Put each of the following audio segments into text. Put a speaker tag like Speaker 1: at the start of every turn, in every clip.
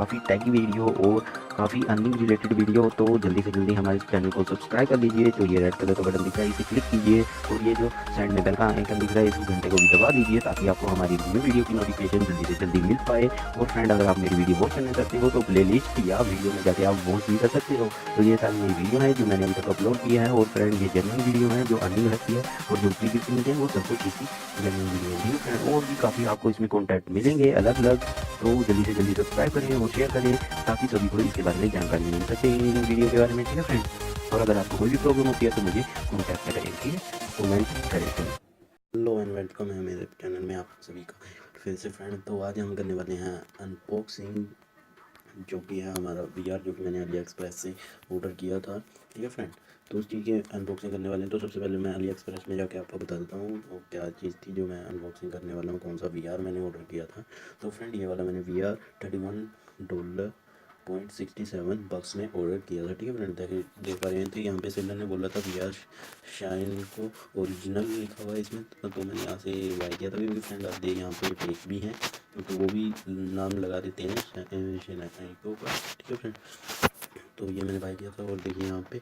Speaker 1: काफ़ी टैगी वीडियो और काफ़ी अर्निंग रिलेटेड वीडियो, तो जल्दी से जल्दी हमारे चैनल को सब्सक्राइब कर लीजिए। तो ये रेड कलर का बटन दिख रहा है, इसे क्लिक कीजिए और ये जो साइड में बेल का आइकन दिख रहा है, इस घंटे को भी दबा दीजिए ताकि आपको हमारी न्यू वीडियो की नोटिफिकेशन जल्दी से जल्दी मिल पाए। और फ्रेंड, अगर आप मेरी वीडियो वॉच करना चाहते हो तो प्ले लिस्ट या वीडियो में जाके आप वॉच भी कर सकते हो। तो ये सारी मेरी वीडियो है जो मैंने अभी तक अपलोड किया है। और फ्रेंड, ये जेन्युइन वीडियो है जो अर्निंग रखती है और जो फ्री गिफ्ट मिलते हैं वो सब कुछ इसी जेन्युइन वीडियो में फ्रेंड। और भी काफ़ी आपको इसमें कॉन्टैक्ट मिलेंगे अलग अलग, तो जल्दी से जल्दी सब्सक्राइब करें और शेयर करें ताकि सभी को इसके बारे में जानकारी मिल सके इन वीडियो के बारे में, ठीक है फ्रेंड। और अगर आपको कोई भी प्रॉब्लम होती है तो मुझे कॉन्टैक्ट करें, ठीक है, कमेंट करें। हेलो एंड वेलकम है मेरे चैनल में आप सभी का फिर से फ्रेंड। तो आज हम करने वाले हैं अनबॉक्सिंग, जो कि है हमारा VR, जो कि मैंने अली एक्सप्रेस से ऑर्डर किया था, ठीक है फ्रेंड। तो उस चीज़ की अनबॉक्सिंग करने वाले हैं। तो सबसे पहले मैं अली एक्सप्रेस में जाके आपको बता देता हूँ वो क्या चीज़ थी जो मैं अनबॉक्सिंग करने वाला हूँ, कौन सा VR मैंने ऑर्डर किया था। तो फ्रेंड, ये वाला मैंने VR $31.67 में ऑर्डर किया था, ठीक है फ्रेंड। देख पा रहे हैं, तो यहाँ पे सेलर ने बोला था VR शाइन को ओरिजिनल लिखा हुआ है इसमें, तो मैंने यहाँ से बाय किया था। क्योंकि फ्रेंड आप देख यहाँ पे फेक भी हैं, तो वो भी नाम लगा देते हैं शाइन के ऊपर, ठीक है फ्रेंड। तो ये मैंने बाय किया था। और देखिए यहाँ पे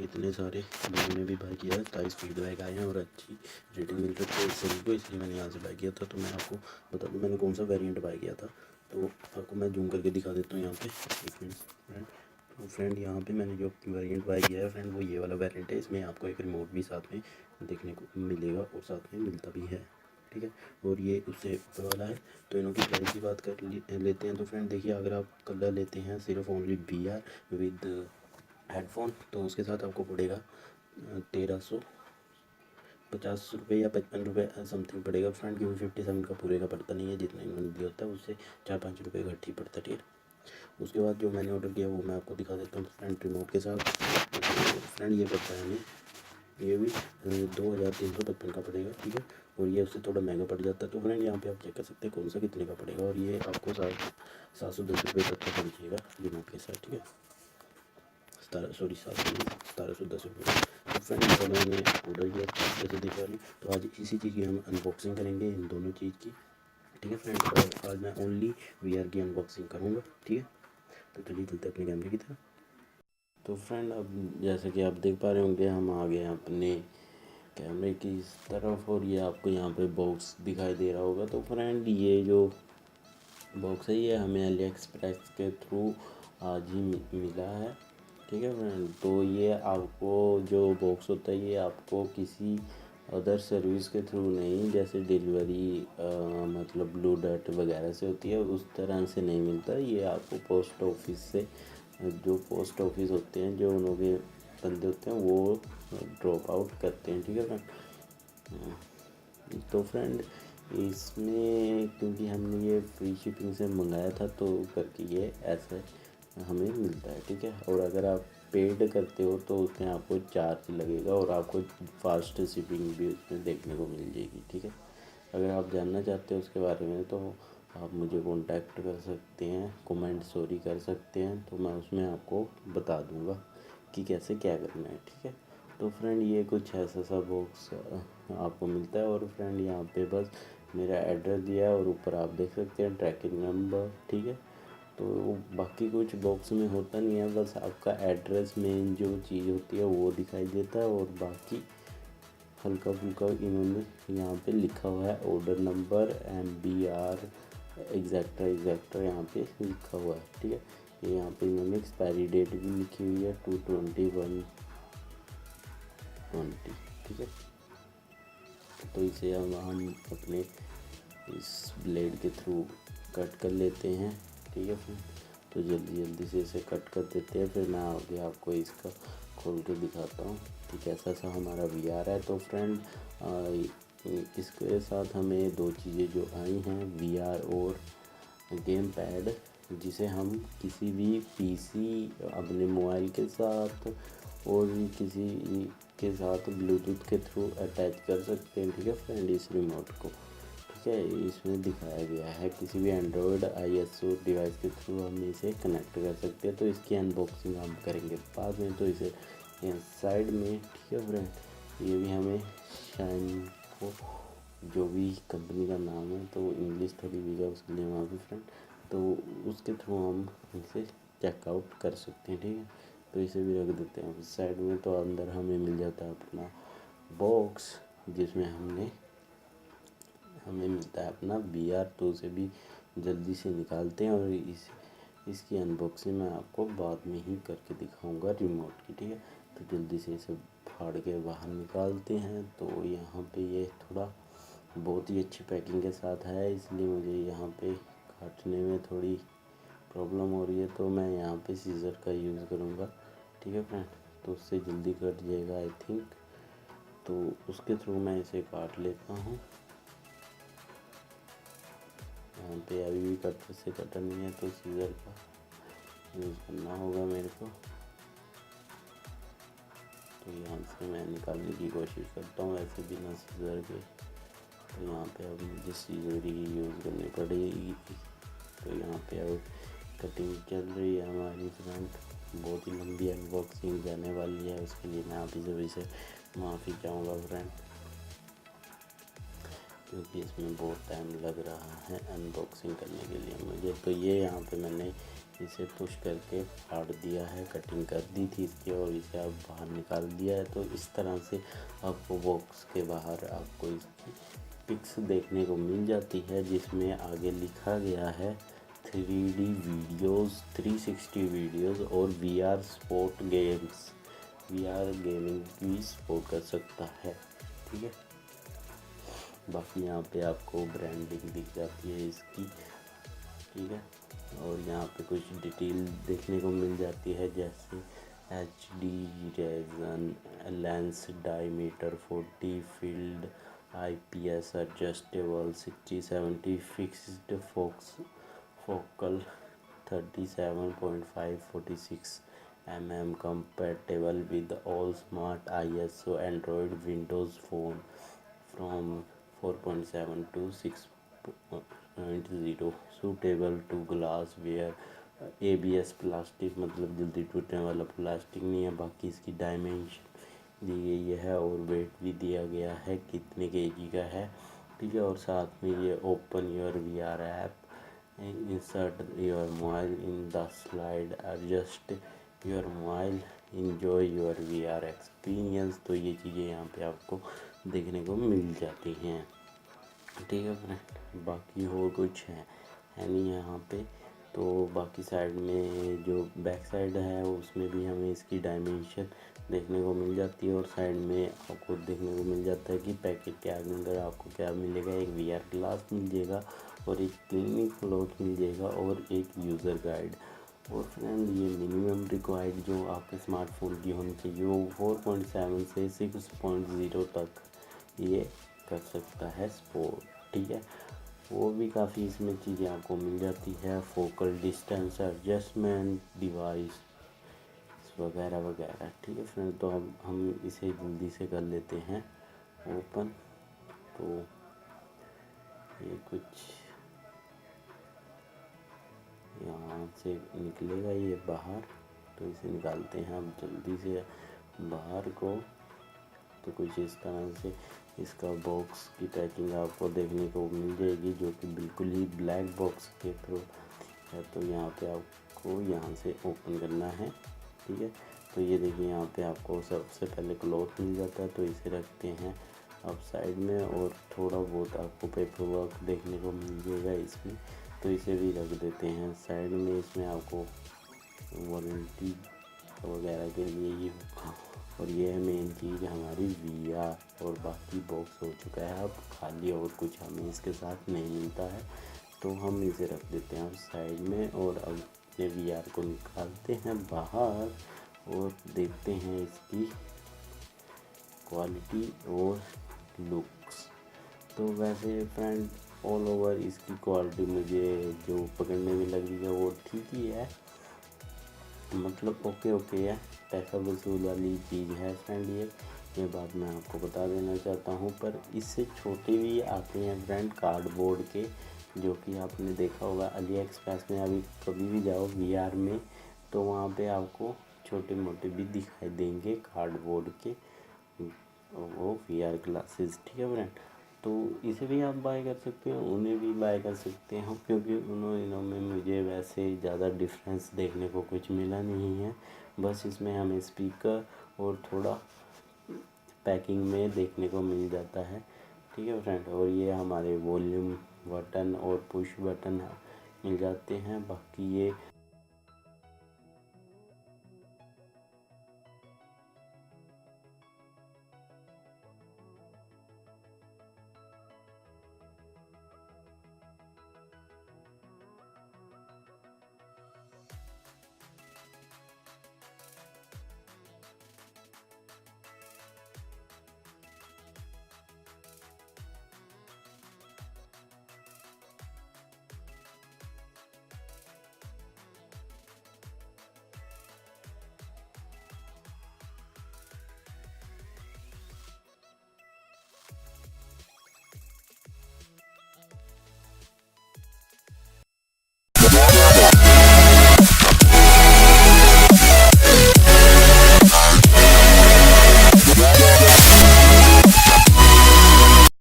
Speaker 1: इतने सारे लोगों ने भी बाय किया है, 27 फीडबैक आए हैं और अच्छी रेटिंग मिल रही है सभी को, इसलिए मैंने यहाँ से बाय किया था। तो मैं आपको बता दूँ मैंने कौन सा वेरिएंट बाय किया था, तो आपको मैं जूम करके दिखा देता हूँ यहाँ पे, एक मिनट फ्रेंड। तो फ्रेंड, यहाँ पे मैंने जो वेरिएंट बाय किया है फ्रेंड, वो ये वाला वेरिएंट है। इसमें आपको एक रिमोट भी साथ में देखने को मिलेगा और साथ में मिलता भी है, ठीक है। और ये उससे ऊपर वाला है। तो इनों की प्राइस की बात कर लेते हैं। तो फ्रेंड देखिए, अगर आप कलर लेते हैं सिर्फ ओनली VR विद हेडफोन, तो उसके साथ आपको पड़ेगा 1350 रुपये या 55 रुपये समथिंग पड़ेगा फ्रेंड, क्योंकि 57 का पूरे का पड़ता नहीं है, जितना इन्होंने दिया होता है उससे 4-5 रुपये घट ही पड़ता है, ठीक है। उसके बाद जो मैंने ऑर्डर किया वो मैं आपको दिखा देता हूँ फ्रेंड, रिमोट के साथ। तो फ्रेंड, ये पड़ता है हमें, ये भी 2355 का पड़ेगा, ठीक है। और ये उससे थोड़ा महंगा पड़ जाता है। तो फ्रेंड, यहाँ पे आप चेक कर सकते हैं कौन सा कितने का पड़ेगा, और ये आपको 710 रुपये तक का पड़ जाएगा रिमोट के साथ, ठीक है। 1710 रुपये। तो फ्रेंड, ये मैंने ऑर्डर किया जैसे देख रहे हैं। तो आज इसी चीज़ की हम अनबॉक्सिंग करेंगे, इन दोनों चीज़ की, ठीक है फ्रेंड। और आज मैं ओनली VR की अनबॉक्सिंग करूँगा, ठीक है। तो चलिए चलते अपने कैमरे की तरफ। तो फ्रेंड, अब जैसे कि आप देख पा रहे होंगे, हम आ गए हैं अपने कैमरे की इस तरफ, और ये आपको यहाँ पे बॉक्स दिखाई दे रहा होगा। तो फ्रेंड, ये जो बॉक्स है ये हमें अली एक्सप्रेस के थ्रू आज ही मिला है, ठीक है फ्रेंड। तो ये आपको जो बॉक्स होता है ये आपको किसी अदर सर्विस के थ्रू नहीं, जैसे डिलीवरी मतलब ब्लू डर्ट वगैरह से होती है, उस तरह से नहीं मिलता। ये आपको पोस्ट ऑफिस से, जो पोस्ट ऑफिस होते हैं, जो उनके बंदे होते हैं, वो ड्रॉप आउट करते हैं, ठीक है फ्रेंड। तो फ्रेंड, इसमें क्योंकि हमने ये फ्री शिपिंग से मंगाया था, तो करके ये ऐसे हमें मिलता है, ठीक है। और अगर आप पेड करते हो तो उसमें आपको चार्ज लगेगा और आपको फास्ट शिपिंग भी उसमें देखने को मिल जाएगी, ठीक है। अगर आप जानना चाहते हो उसके बारे में तो आप मुझे कांटेक्ट कर सकते हैं, कमेंट कर सकते हैं, तो मैं उसमें आपको बता दूंगा कि कैसे क्या करना है, ठीक है। तो फ्रेंड, ये कुछ ऐसा सा बॉक्स आपको मिलता है। और फ्रेंड, यहाँ पे बस मेरा एड्रेस दिया है और ऊपर आप देख सकते हैं ट्रैकिंग नंबर, ठीक है। तो बाकी कुछ बॉक्स में होता नहीं है, बस आपका एड्रेस में जो चीज़ होती है वो दिखाई देता है, और बाकी हल्का फुल्का इन्होंने यहाँ पे लिखा हुआ है ऑर्डर नंबर MBR एग्जैक्ट्रा यहाँ पे लिखा हुआ है, ठीक है। ये यहाँ पे इन्होंने एक्सपायरी डेट भी लिखी हुई है 2/21/20, ठीक है। तो इसे हम अपने इस ब्लेड के थ्रू कट कर लेते हैं, ठीक है फ्रेंड। तो जल्दी से इसे कट कर देते हैं, फिर मैं आगे आपको इसका खोल के दिखाता हूँ कि कैसा सा हमारा VR है। तो फ्रेंड, इसके साथ हमें दो चीज़ें जो आई हैं, VR और गेम पैड, जिसे हम किसी भी PC अपने मोबाइल के साथ और भी किसी के साथ ब्लूटूथ के थ्रू अटैच कर सकते हैं, ठीक है फ्रेंड, इस रिमोट को, ठीक है। इसमें दिखाया गया है किसी भी एंड्रॉयड ISO डिवाइस के थ्रू हम इसे कनेक्ट कर सकते हैं। तो इसकी अनबॉक्सिंग हम करेंगे बाद में। तो इसे यहाँ साइड में, ठीक है फ्रेंड, ये भी हमें शाइन को, जो भी कंपनी का नाम है, तो इंग्लिश थोड़ी वीक है उसके लिए वहाँ भी फ्रेंड
Speaker 2: तो उसके थ्रू हम इसे चेकआउट कर सकते हैं। ठीक है, तो इसे भी रख देते हैं साइड में। तो अंदर हमें मिल जाता है अपना बॉक्स, जिसमें हमें मिलता है अपना VR। तो उसे भी जल्दी से निकालते हैं और इसकी अनबॉक्सिंग मैं आपको बाद में ही करके दिखाऊंगा रिमोट की। ठीक है, तो जल्दी से इसे फाड़ के बाहर निकालते हैं। तो यहाँ पे ये थोड़ा बहुत ही अच्छी पैकिंग के साथ है, इसलिए मुझे यहाँ पे काटने में थोड़ी प्रॉब्लम हो रही है, तो मैं यहाँ पे सीज़र का यूज़ करूँगा। ठीक है फ्रेंड, तो उससे जल्दी कट जाएगा आई थिंक। तो उसके थ्रू मैं इसे काट लेता हूँ। यहाँ पे अभी भी कटर से कटा नहीं है, तो सीज़र का यूज़ करना होगा मेरे को। तो यहाँ से मैं निकालने की कोशिश करता हूँ ऐसे बिना सीज़र के। तो यहाँ पे अब मुझे सीज़र ही यूज़ करनी पड़ेगी। तो यहाँ पे अब कटिंग चल रही है हमारी फ्रेंड। बहुत ही लंबी अनबॉक्सिंग जाने वाली है, उसके लिए मैं आप सभी से माफ़ी चाहूँगा फ्रेंड, क्योंकि इसमें बहुत टाइम लग रहा है अनबॉक्सिंग करने के लिए मुझे। तो ये यहाँ पे मैंने इसे पुश करके फाड़ दिया है, कटिंग कर दी थी इसकी, और इसे अब बाहर निकाल दिया है। तो इस तरह से आपको बॉक्स के बाहर आपको इसकी पिक्स देखने को मिल जाती है, जिसमें आगे लिखा गया है 3D वीडियोस, 360 वीडियोस और VR sport games. VR gaming भी सपोर्ट कर सकता है। ठीक है, बाकी यहाँ पे आपको ब्रांडिंग दिख जाती है इसकी। ठीक है, और यहाँ पे कुछ डिटेल देखने को मिल जाती है, जैसे HD रेजन, lens diameter 40, field IPS adjustable 60-70, fixed focal 37.5-46 mm, compatible with all smart ISO Android Windows phone from 4.7 to 6.0, suitable to glass wear, ABS plastic, मतलब जल्दी टूटने वाला प्लास्टिक नहीं है। बाकी इसकी डायमेंशन दी गई है और वेट भी दिया गया है कितने केजी का है। ठीक है, और साथ में ये open your VR app, insert your mobile in the slide, adjust your mobile, enjoy your VR experience। तो ये चीज़ें यहाँ पे आपको देखने को मिल जाती हैं। ठीक है फ्रेंड, बाकी और कुछ है नहीं यहाँ पे। तो बाकी साइड में जो बैक साइड है उसमें भी हमें इसकी डायमेंशन देखने को मिल जाती है, और साइड में आपको देखने को मिल जाता है कि पैकेट के अंदर आपको क्या मिलेगा। एक VR ग्लास मिल जाएगा, और एक क्लीनिंग क्लॉथ मिल जाएगा, और एक यूज़र गाइड। और फ्रेंड, ये मिनिमम रिक्वायर्ड जो आपके स्मार्टफोन की होनी चाहिए वो 4.7 से 6.0 तक ये कर सकता है सपोर्ट। ठीक है, वो भी काफ़ी इसमें चीज़ें आपको मिल जाती है, फोकल डिस्टेंस एडजस्टमेंट डिवाइस वगैरह वगैरह। ठीक है फ्रेंड, तो अब हम इसे जल्दी से कर लेते हैं ओपन। तो ये कुछ यहाँ से निकलेगा ये बाहर, तो इसे निकालते हैं अब जल्दी से बाहर को। तो कुछ इस तरह से इसका बॉक्स की पैकिंग आपको देखने को मिल जाएगी, जो कि बिल्कुल ही ब्लैक बॉक्स के थ्रू है। तो यहाँ पे आपको यहाँ से ओपन करना है। ठीक है, तो ये देखिए यहाँ पे आपको सबसे पहले क्लॉथ मिल जाता है, तो इसे रखते हैं अब साइड में। और थोड़ा बहुत आपको पेपर वर्क देखने को मिल जाएगा इसमें, तो इसे भी रख देते हैं साइड में। इसमें आपको वारंटी वगैरह के लिए ये होगा। और ये है मेन चीज़ हमारी VR। और बाकी बॉक्स हो चुका है अब खाली, और कुछ हमें इसके साथ नहीं मिलता है, तो हम इसे रख देते हैं अब साइड में। और अब अपने VR को निकालते हैं बाहर और देखते हैं इसकी क्वालिटी और लुक्स। तो वैसे फ्रेंड, ऑल ओवर इसकी क्वालिटी मुझे जो पकड़ने में लग रही है वो ठीक ही है, मतलब ओके है। पैसा वसूल वाली चीज़ है फ्रेंड ये बात मैं आपको बता देना चाहता हूँ। पर इससे छोटे भी आते हैं फ्रेंड कार्डबोर्ड के, जो कि आपने देखा होगा अली एक्सप्रेस में। अभी कभी भी जाओ VR में, तो वहाँ पे आपको छोटे मोटे भी दिखाई देंगे कार्डबोर्ड के वो VR ग्लासेस। ठीक है फ्रेंड, तो इसे भी आप बाय कर सकते हो, उन्हें भी बाय कर सकते हो, क्योंकि इनों में मुझे वैसे ज़्यादा डिफरेंस देखने को कुछ मिला नहीं है। बस इसमें हमें स्पीकर और थोड़ा पैकिंग में देखने को मिल जाता है। ठीक है फ्रेंड, और ये हमारे वॉल्यूम बटन और पुश बटन मिल जाते हैं। बाकी ये